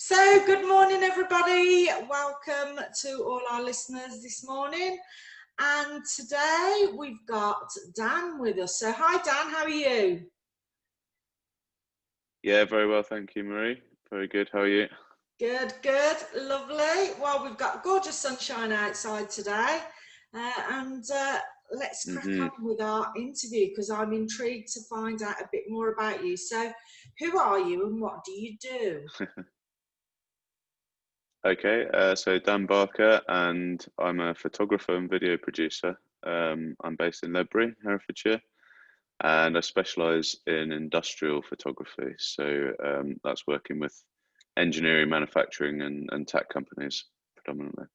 So, good morning, everybody. Welcome to all our listeners this morning. And today we've got Dan with us. So, hi, Dan, how are you? Yeah, very well, thank you, Marie. Very good. How are you? Good, good, lovely. Well, we've got gorgeous sunshine outside today. Let's crack on with our interview because I'm intrigued to find out a bit more about you. So, who are you and what do you do? Okay, so Dan Barker, and I'm a photographer and video producer. I'm based in Ledbury, Herefordshire, and I specialise in industrial photography. So that's working with engineering, manufacturing, and tech companies predominantly.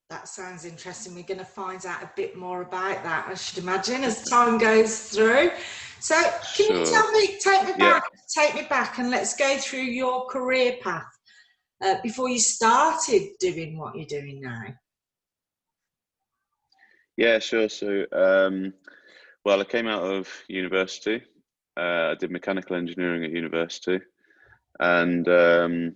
That sounds interesting. We're going to find out a bit more about that, I should imagine, as time goes through. So, can you Sure. take me back, and let's go through your career path before you started doing what you're doing now? Yeah, sure. So, well, I came out of university. I did mechanical engineering at university, and that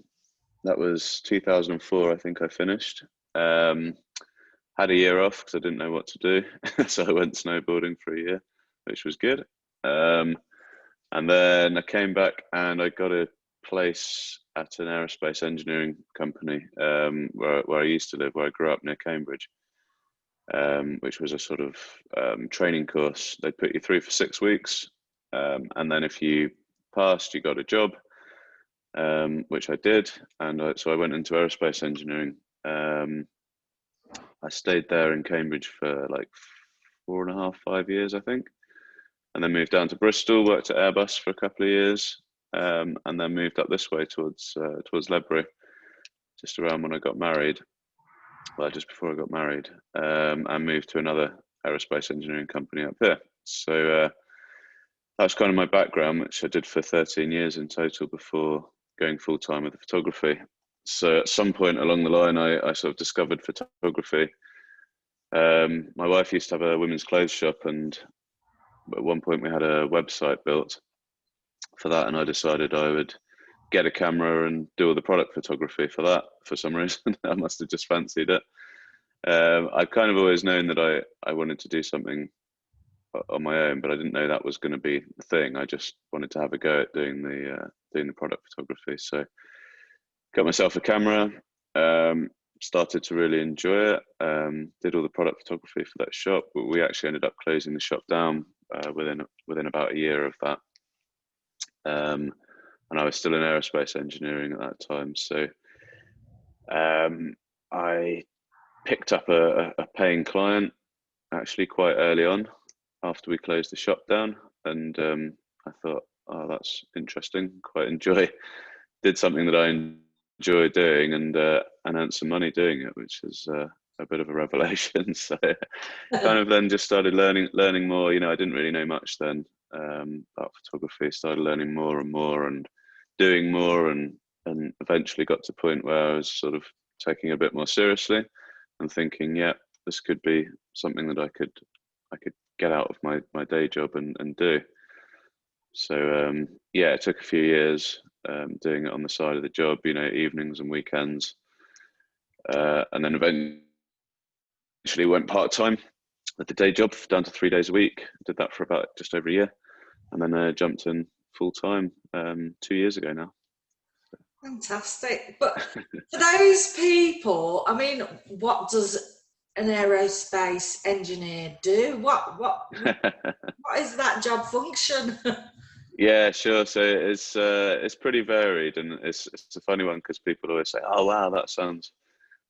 was 2004, I think I finished. Had a year off because I didn't know what to do. So I went snowboarding for a year, which was good. And then I came back and I got a place at an aerospace engineering company where I used to live, where I grew up near Cambridge, which was a sort of training course. They put you through for 6 weeks. And then if you passed, you got a job. Which I did, and so I went into aerospace engineering. I stayed there in Cambridge for like 4.5, 5 years, I think, and then moved down to Bristol, worked at Airbus for a couple of years, and then moved up this way towards Ledbury, just around when I got married. Well, just before I got married, and moved to another aerospace engineering company up here. So that's kind of my background, which I did for 13 years in total before going full time with the photography. So at some point along the line, I sort of discovered photography. My wife used to have a women's clothes shop, and at one point we had a website built for that, and I decided I would get a camera and do all the product photography for that for some reason. I must have just fancied it. I'd kind of always known that I wanted to do something on my own, but I didn't know that was going to be the thing. I just wanted to have a go at doing the product photography. So got myself a camera, started to really enjoy it. Did all the product photography for that shop, but we actually ended up closing the shop down within about a year of that. And I was still in aerospace engineering at that time, so I picked up a paying client actually quite early on after we closed the shop down, and I thought, oh, that's interesting. Did something that I enjoy doing, and earned some money doing it, which is a bit of a revelation. So kind of then just started learning more. I didn't really know much then about photography. Started learning more and more and doing more, and eventually got to a point where I was sort of taking it a bit more seriously and thinking, yeah, this could be something that I could get out of my day job and do. So yeah, it took a few years doing it on the side of the job, evenings and weekends, and then eventually went part-time at the day job down to 3 days a week. Did that for about just over a year, and then jumped in full-time 2 years ago now. Fantastic. But for those people, I mean, what does an aerospace engineer do? What is that job function? Yeah, sure. So it's pretty varied, and it's a funny one because people always say, "Oh, wow, that sounds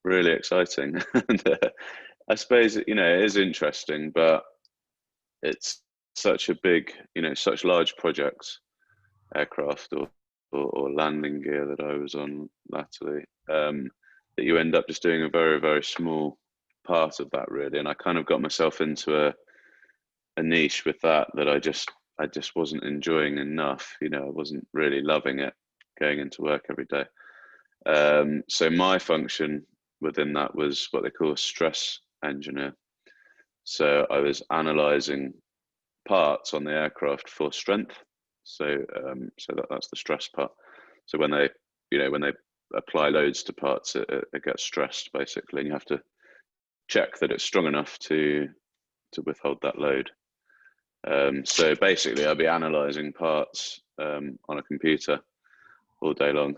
really exciting." And I suppose it is interesting, but it's such a big, such large projects, aircraft or landing gear that I was on latterly, that you end up just doing a very, very small part of that, really. And I kind of got myself into a niche with that I just wasn't enjoying enough. I wasn't really loving it going into work every day. So my function within that was what they call a stress engineer. So I was analysing parts on the aircraft for strength. So that's the stress part. So when they you know, when they apply loads to parts, it gets stressed basically, and you have to check that it's strong enough to withhold that load. So basically, I'll be analysing parts on a computer all day long,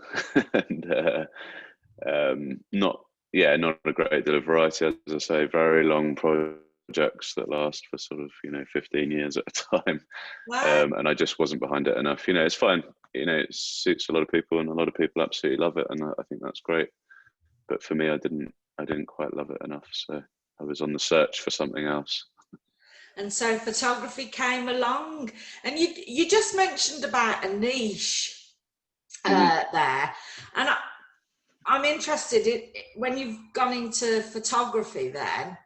and not a great deal of variety. As I say, very long projects that last for sort of 15 years at a time, Wow. and I just wasn't behind it enough. It's fine. It suits a lot of people, and a lot of people absolutely love it, and I think that's great. But for me, I didn't quite love it enough, so I was on the search for something else. And so photography came along, and you just mentioned about a niche there, and I'm interested in when you've gone into photography. Then,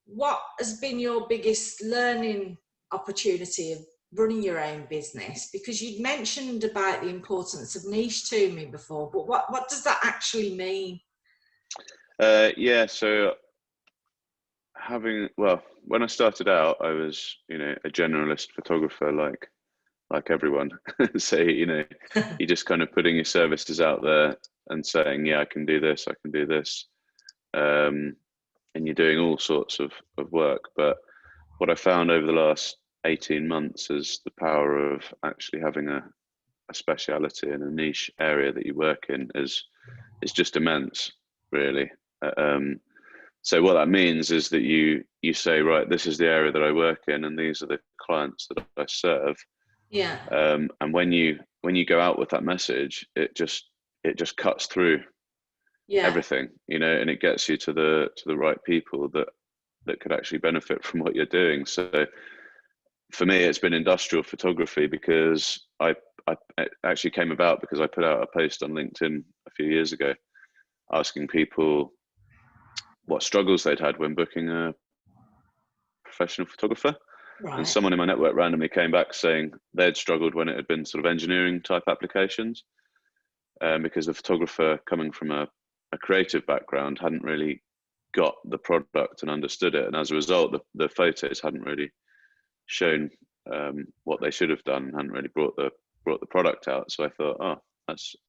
what has been your biggest learning opportunity of running your own business? Because you'd mentioned about the importance of niche to me before, but what does that actually mean? Yeah, so when I started out, I was a generalist photographer, like everyone. So you just kind of putting your services out there and saying, yeah, I can do this, I can do this, and you're doing all sorts of work. But what I found over the last 18 months is the power of actually having a speciality in a niche area that you work in is just immense, really. So what that means is that you say, right, this is the area that I work in, and these are the clients that I serve. Yeah. And when you go out with that message, it just cuts through everything, and it gets you to the right people that could actually benefit from what you're doing. So for me, it's been industrial photography, because it actually came about because I put out a post on LinkedIn a few years ago asking people what struggles they'd had when booking a professional photographer. Right. And someone in my network randomly came back saying they'd struggled when it had been sort of engineering type applications, because the photographer coming from a creative background hadn't really got the product and understood it. And as a result, the photos hadn't really shown what they should have done, hadn't really brought the product out. So I thought, oh,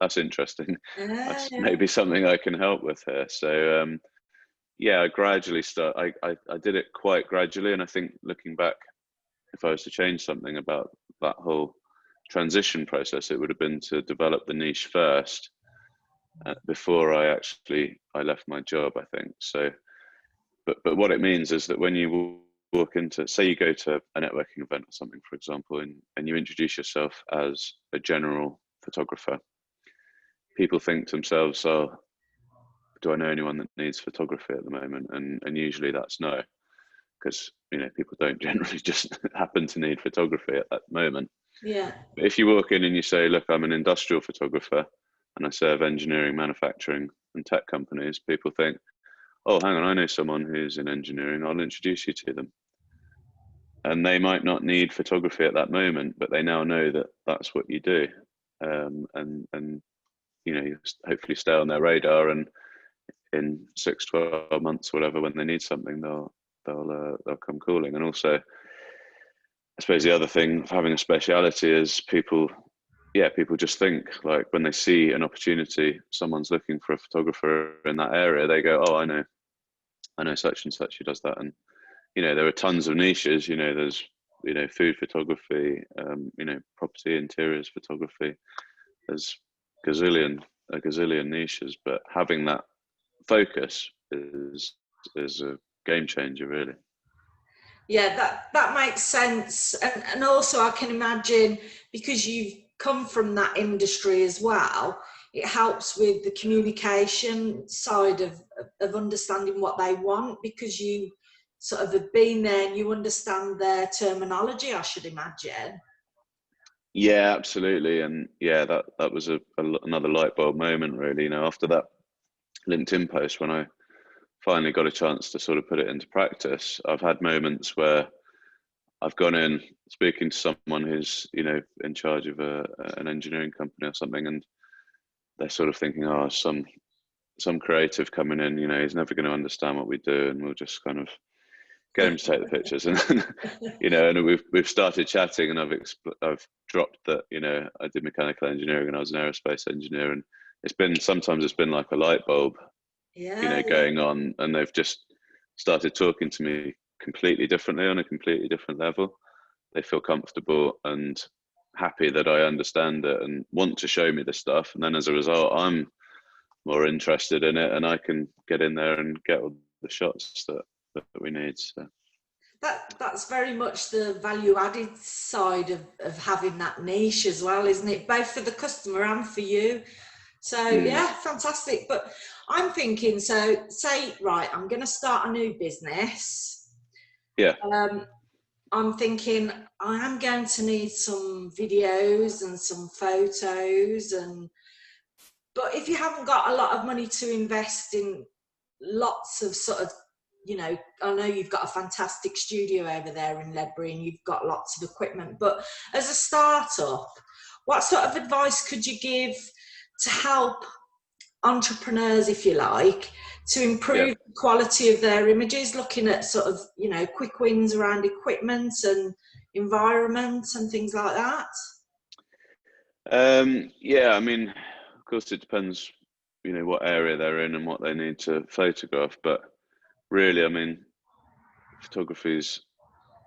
that's interesting. That's maybe something I can help with here. So yeah, I gradually I did it quite gradually, and I think looking back, if I was to change something about that whole transition process, it would have been to develop the niche first before I left my job, I think. So, but what it means is that when you walk into, say you go to a networking event or something, for example, and you introduce yourself as a general photographer, people think to themselves, oh, do I know anyone that needs photography at the moment? And usually that's no, because people don't generally just happen to need photography at that moment. Yeah. But if you walk in and you say, look, I'm an industrial photographer and I serve engineering, manufacturing and tech companies, people think, oh, hang on, I know someone who's in engineering, I'll introduce you to them. And they might not need photography at that moment, but they now know that that's what you do. And you hopefully stay on their radar, and in 6-12 months, whatever, when they need something, they'll come calling. And also, I suppose the other thing of having a speciality is people just think, like, when they see an opportunity, someone's looking for a photographer in that area, they go, oh, I know such and such who does that. And there are tons of niches. There's food photography, property interiors photography. There's a gazillion niches, but having that focus is a game changer, really. Yeah, that makes sense. And also I can imagine, because you've come from that industry as well, it helps with the communication side of understanding what they want, because you sort of have been there and you understand their terminology, I should imagine. Yeah, absolutely. And yeah, that was another light bulb moment, really. After that LinkedIn post, when I finally got a chance to sort of put it into practice, I've had moments where I've gone in speaking to someone who's in charge of an engineering company or something, and they're sort of thinking, oh, some creative coming in, he's never going to understand what we do, and we'll just kind of get him to take the pictures. And and we've started chatting, and I've dropped that I did mechanical engineering and I was an aerospace engineer, and sometimes it's been like a light bulb, Yeah, yeah. going on, and they've just started talking to me completely differently on a completely different level. They feel comfortable and happy that I understand it and want to show me the stuff. And then as a result, I'm more interested in it, and I can get in there and get all the shots that we need. So. That's very much the value added side of having that niche as well, isn't it? Both for the customer and for you. So yeah, fantastic. But I'm thinking, so say, right, I'm going to start a new business. Yeah. I'm thinking I am going to need some videos and some photos, but if you haven't got a lot of money to invest in lots of sort of, I know you've got a fantastic studio over there in Ledbury and you've got lots of equipment, but as a startup, what sort of advice could you give to help entrepreneurs, if you like, to Yeah. improve the quality of their images, looking at sort of, quick wins around equipment and environment and things like that? Yeah, I mean, of course it depends, what area they're in and what they need to photograph, but really, I mean, photography is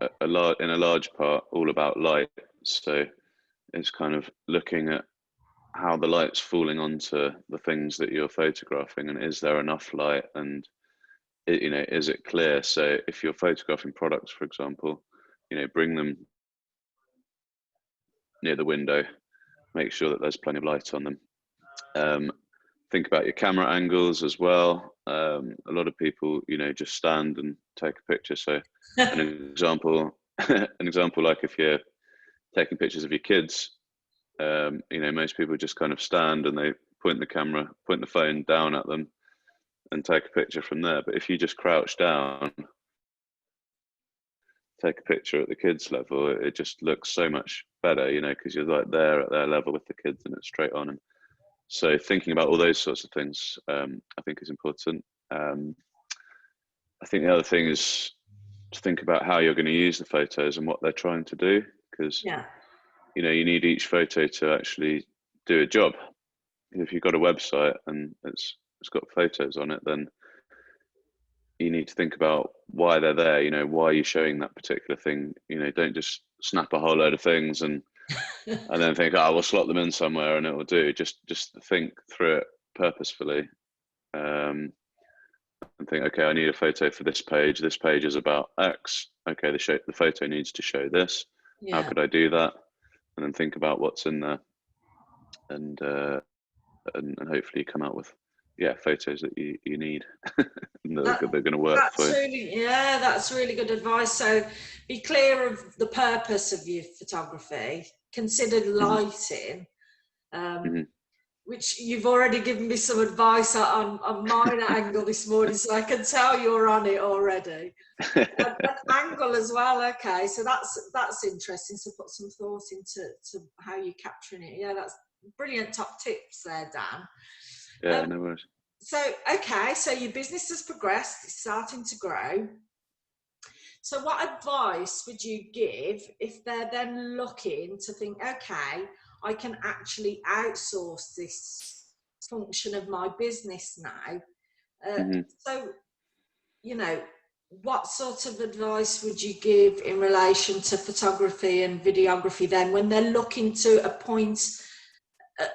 in a large part all about light. So it's kind of looking at how the light's falling onto the things that you're photographing, and is there enough light, and is it clear? So if you're photographing products, for example, bring them near the window, make sure that there's plenty of light on them. Think about your camera angles as well. A lot of people, just stand and take a picture. So an example, like if you're taking pictures of your kids, most people just kind of stand and they point the phone down at them and take a picture from there. But if you just crouch down, take a picture at the kids level, it just looks so much better, because you're like there at their level with the kids and it's straight on. And so thinking about all those sorts of things, I think is important. I think the other thing is to think about how you're going to use the photos and what they're trying to do, because Yeah. you need each photo to actually do a job. If you've got a website and it's got photos on it, then you need to think about why they're there. Why are you showing that particular thing? Don't just snap a whole load of things and then think, oh, we'll slot them in somewhere and it will do. Just think through it purposefully, and think, okay, I need a photo for this page. This page is about X. Okay, the photo needs to show this. How Yeah. could I do that? And then think about what's in there, and hopefully come out with photos that you need and they're That, going to work for that's you. that's really good advice. So be clear of the purpose of your photography. Consider Mm-hmm. lighting, Mm-hmm. which you've already given me some advice on mine angle this morning, so I can tell you're on it already. An angle as well. Okay, so that's interesting. So put some thought into how you're capturing it. Yeah, that's brilliant top tips there, Dan. Yeah, no worries. So okay, so your business has progressed, it's starting to grow. So what advice would you give if they're then looking to think, okay, I can actually outsource this function of my business now? Mm-hmm. So, what sort of advice would you give in relation to photography and videography then when they're looking to appoint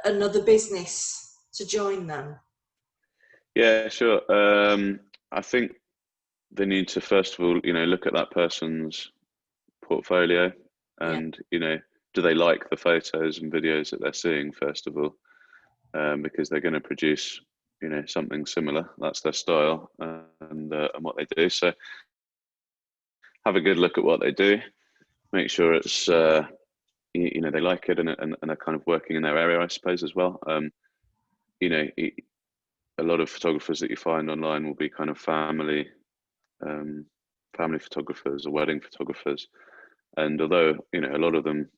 another business to join them? Yeah, sure. I think they need to first of all, look at that person's portfolio, Yeah. and do they like the photos and videos that they're seeing first of all, because they're going to produce something similar. That's their style, and what they do. So have a good look at what they do. Make sure it's they like it, and they're kind of working in their area, I suppose, as well. A lot of photographers that you find online will be kind of family photographers or wedding photographers, and although a lot of them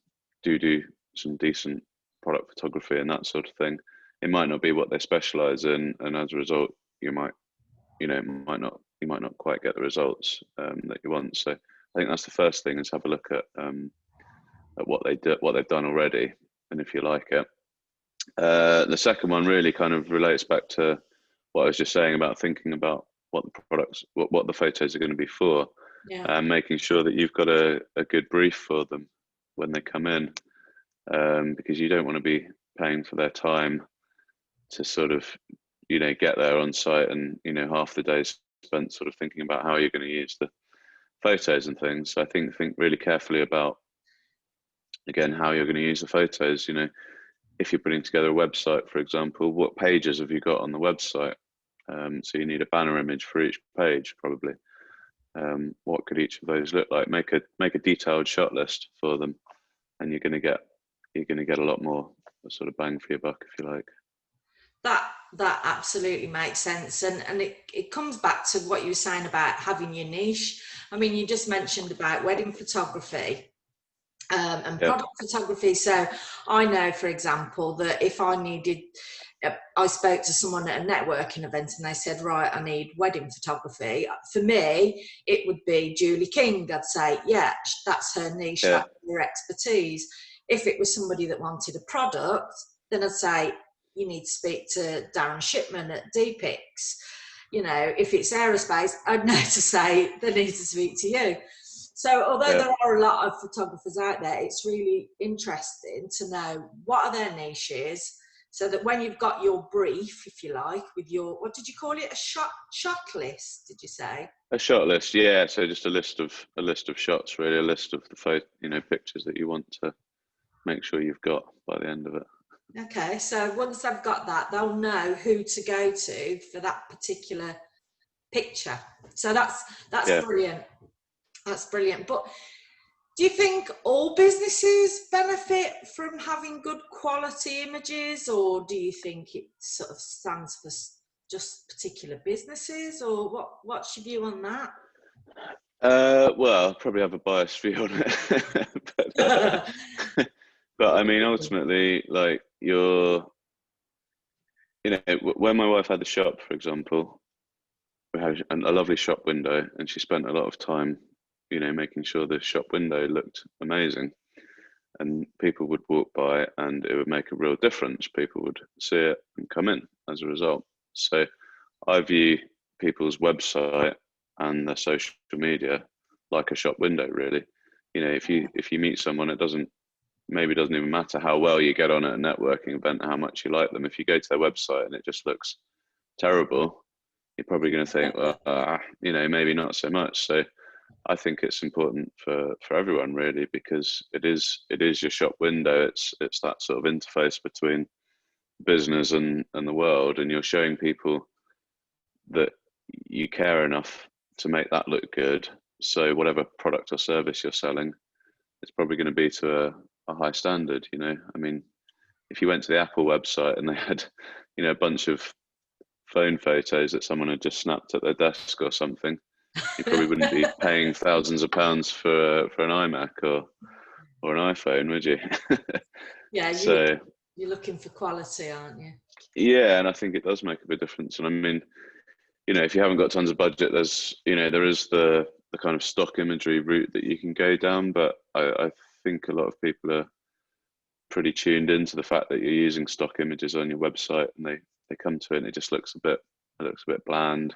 do some decent product photography and that sort of thing, it might not be what they specialize in, and as a result you might not quite get the results that you want. So I think that's the first thing, is have a look at what they've done already, and if you like it, The second one really kind of relates back to what I was just saying about thinking about what the products, what the photos are going to be for, Yeah. and making sure that you've got a good brief for them when they come in, because you don't want to be paying for their time to sort of, get there on site, and half the day spent sort of thinking about how you're going to use the photos and things. So I think really carefully about, again, how you're going to use the photos. If you're putting together a website, for example, what pages have you got on the website? So you need a banner image for each page, probably. What could each of those look like? Make a detailed shot list for them, and you're going to get a lot more sort of bang for your buck, if you like. That absolutely makes sense, and it comes back to what you were saying about having your niche. I mean, you just mentioned about wedding photography. And Yeah, product photography. So I know, for example, that if I needed, I spoke to someone at a networking event and they said, right, I need wedding photography. For me, it would be Julie King. I'd say, yeah, that's her niche, yeah, that's her expertise. If it was somebody that wanted a product, then I'd say, you need to speak to Darren Shipman at DPix. If it's aerospace, I'd know to say they need to speak to you. So although yeah, there are a lot of photographers out there, it's really interesting to know what are their niches, so that when you've got your brief, if you like, with your, what did you call it, a shot list, did you say? a shot list. Yeah, so just a list of shots, really, a list of the pictures that you want to make sure you've got by the end of it. Okay, so once they've got that, they'll know who to go to for that particular picture. So that's Yeah. brilliant. That's brilliant. But do you think all businesses benefit from having good quality images, or do you think it sort of stands for just particular businesses, or what's your view on that? Well, probably have a biased view on it, but I mean, ultimately, like when my wife had the shop, for example, we had a lovely shop window, and she spent a lot of time, making sure the shop window looked amazing, and people would walk by, and it would make a real difference. People would see it and come in as a result. So I view people's website and their social media like a shop window, really. If you meet someone, it doesn't even matter how well you get on at a networking event, how much you like them. If you go to their website and it just looks terrible, you're probably going to think, well, maybe not so much. So I think it's important for everyone, really, because it is your shop window. It's that sort of interface between business and the world, and you're showing people that you care enough to make that look good. So whatever product or service you're selling, it's probably going to be to a high standard. I mean, if you went to the Apple website and they had, a bunch of phone photos that someone had just snapped at their desk or something, you probably wouldn't be paying thousands of pounds for an iMac or an iPhone, would you? Yeah, So you're looking for quality, aren't you? yeah, and I think it does make a big difference. And I mean, if you haven't got tons of budget, there is the kind of stock imagery route that you can go down, but I think a lot of people are pretty tuned into the fact that you're using stock images on your website, and they come to it and it just looks a bit bland.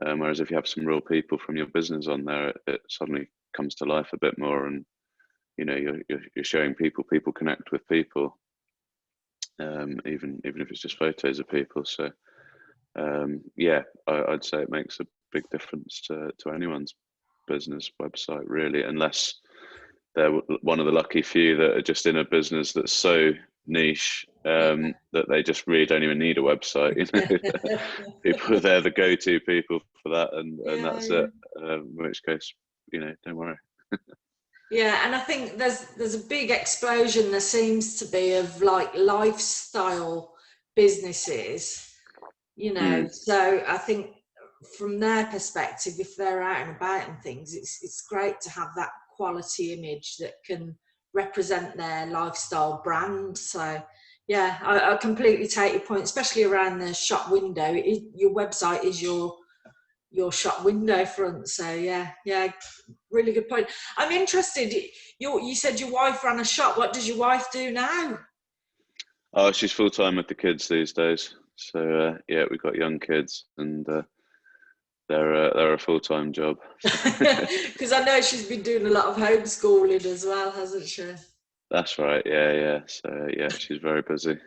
Whereas if you have some real people from your business on there, it suddenly comes to life a bit more, and you're showing people connect with people, even if it's just photos of people. So yeah, I'd say it makes a big difference to anyone's business website, really, unless they're one of the lucky few that are just in a business that's so niche that they just really don't even need a website. People, they're the go-to people for that, and Yeah, that's yeah. it. In which case, don't worry. Yeah, and I think there's a big explosion, there seems to be, of like lifestyle businesses, Mm, so I think from their perspective, if they're out and about and things, it's great to have that quality image that can represent their lifestyle brand. So yeah, I completely take your point, especially around the shop window. Your website is your shop window front. So yeah, really good point. I'm interested. You said your wife ran a shop. What does your wife do now? Oh, she's full time with the kids these days. So yeah, we've got young kids, and they're a full time job. Because I know she's been doing a lot of homeschooling as well, hasn't she? That's right. Yeah, yeah. So yeah, she's very busy.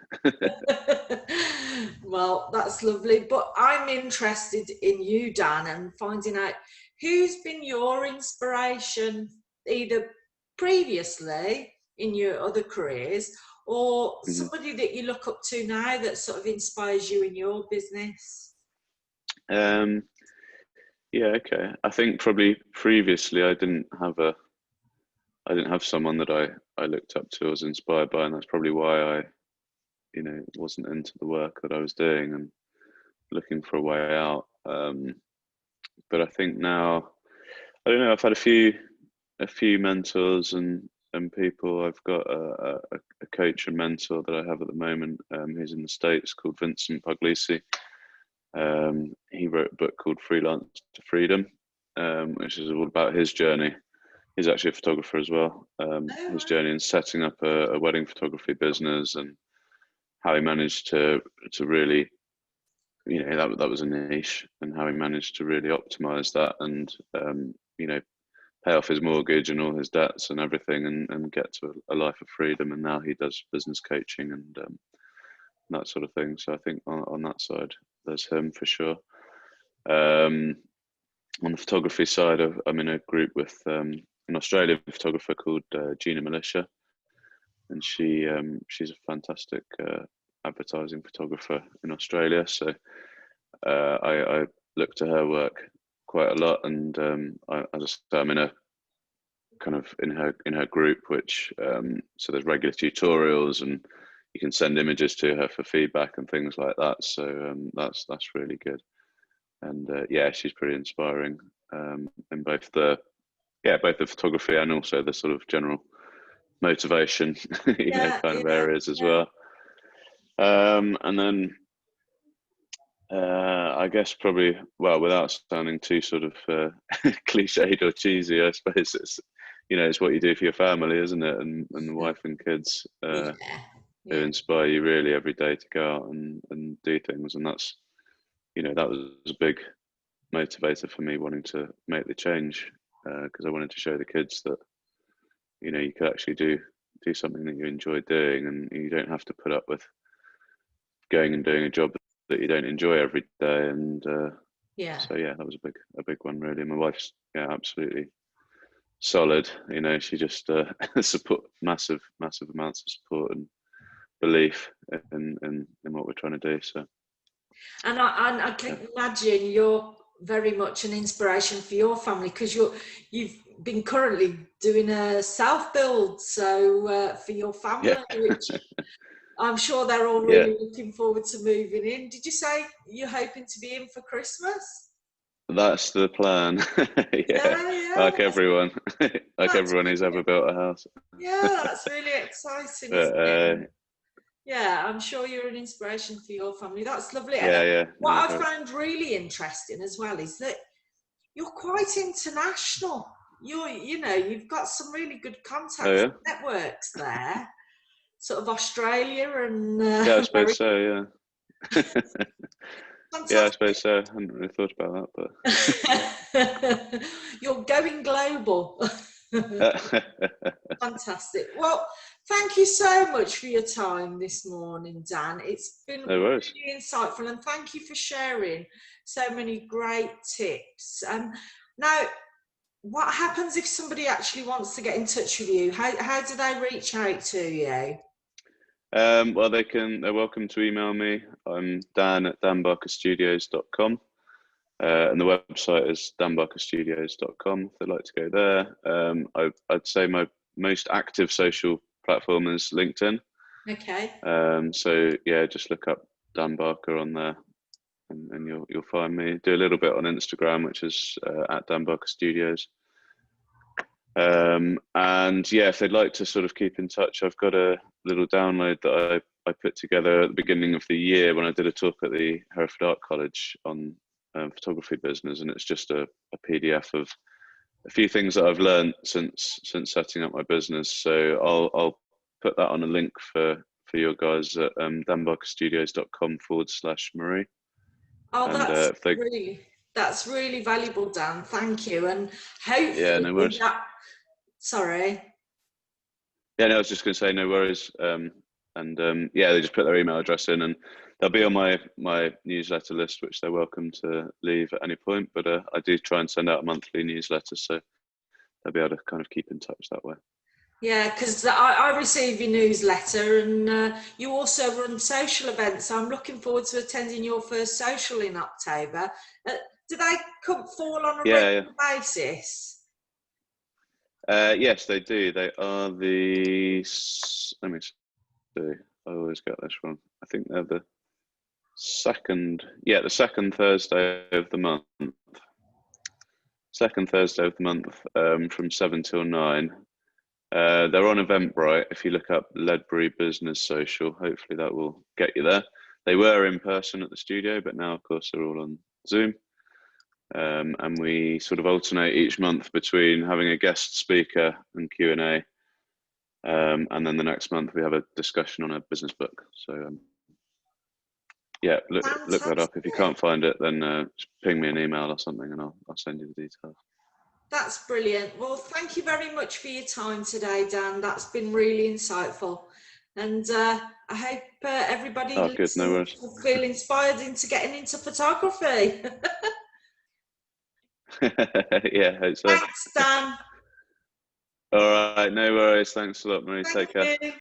Well, that's lovely. But I'm interested in you, Dan, and finding out who's been your inspiration, either previously in your other careers or Mhm. somebody that you look up to now that sort of inspires you in your business. Um, yeah, okay. I think probably previously I didn't have someone that I looked up to or was inspired by, and that's probably why I, wasn't into the work that I was doing and looking for a way out. But I think now, I don't know, I've had a few mentors and people. I've got a coach and mentor that I have at the moment, who's in the States, called Vincent Puglisi. He wrote a book called Freelance to Freedom, which is all about his journey. He's actually a photographer as well. His Oh, journey in setting up a wedding photography business, and how he managed to really, that was a niche, and how he managed to really optimize that, and pay off his mortgage and all his debts and everything, and get to a life of freedom. And now he does business coaching and that sort of thing. So I think on that side, there's him for sure. On the photography side, I'm in a group with an Australian photographer called Gina Militia, and she's a fantastic advertising photographer in Australia. So I look to her work quite a lot, and as I say, I'm in a kind of in her group, which so there's regular tutorials, and you can send images to her for feedback and things like that. So that's really good, and yeah, she's pretty inspiring in both the photography and also the sort of general motivation, yeah, kind of yeah, areas as yeah. well. And then I guess probably, well, without sounding too sort of cliched or cheesy, I suppose it's what you do for your family, isn't it? And the wife and kids Yeah, who yeah, inspire you really every day to go out and do things. And that's, that was a big motivator for me wanting to make the change, because I wanted to show the kids that, you could actually do something that you enjoy doing, and you don't have to put up with going and doing a job that you don't enjoy every day. And yeah. so yeah, that was a big one really. My wife's, yeah, absolutely solid. She just support massive amounts of support and belief in what we're trying to do. So And I yeah, can imagine you're very much an inspiration for your family because you've been currently doing a self build, so for your yeah, family, which I'm sure they're all yeah. really looking forward to moving in. Did you say you're hoping to be in for Christmas? That's the plan. Yeah, Yeah, yeah, like everyone, like that's everyone who's ever built a house. yeah, that's really exciting, But isn't it? Yeah, I'm sure you're an inspiration for your family. That's lovely. And yeah, yeah, what no, I very, found really interesting as well is that you're quite international. You've got some really good oh contacts yeah, and networks there, sort of Australia and yeah, I suppose America. so. Yeah, yeah, I Fantastic. suppose so. I hadn't really thought about You're going global. that, but Fantastic. Well, thank you so much for your time this morning, Dan. It's been no worries. really insightful, and thank you for sharing so many great tips. Now, what happens if somebody actually wants to get in touch with you? How do they reach out to you? Well, they're welcome to email me. I'm dan@danbarkerstudios.com. And the website is danbarkerstudios.com if they'd like to go there. I'd say my most active social platform is LinkedIn. Okay. So yeah, just look up Dan Barker on there, and you'll find me. Do a little bit on Instagram, which is at Dan Barker Studios. And yeah, if they'd like to sort of keep in touch, I've got a little download that I put together at the beginning of the year when I did a talk at the Hereford Art College on photography business, and it's just a PDF of a few things that I've learned since setting up my business. So I'll put that on a link for for your guys at danbarkerstudios.com/Marie. Oh, And that's really valuable, Dan. Thank you. And yeah, no hopefully worries. sorry. Yeah, no, I was just going to say no worries. Yeah, they just put their email address in, and they'll be on my newsletter list, which they're welcome to leave at any point. But I do try and send out a monthly newsletter, so they'll be able to kind of keep in touch that way. Yeah, because I receive your newsletter, and you also run social events. So I'm looking forward to attending your first social in October. Do they fall on a regular basis? Yes, they do. They are the. Let me see. I always get this wrong. I think they're the second. Yeah, the second Thursday of the month. Second Thursday of the month, from 7 till 9. They're on Eventbrite. If you look up Ledbury Business Social, hopefully that will get you there. They were in person at the studio, but now, of course, they're all on Zoom. And we sort of alternate each month between having a guest speaker and Q&A. And then the next month we have a discussion on a business book. So yeah, look that up. If you can't find it, then just ping me an email or something, and I'll send you the details. That's brilliant. Well, thank you very much for your time today, Dan. That's been really insightful. And I hope everybody listening will feel inspired into getting into photography. Yeah, hope so. Thanks, Dan. All right, no worries. Thanks a lot, Marie. Take care. You.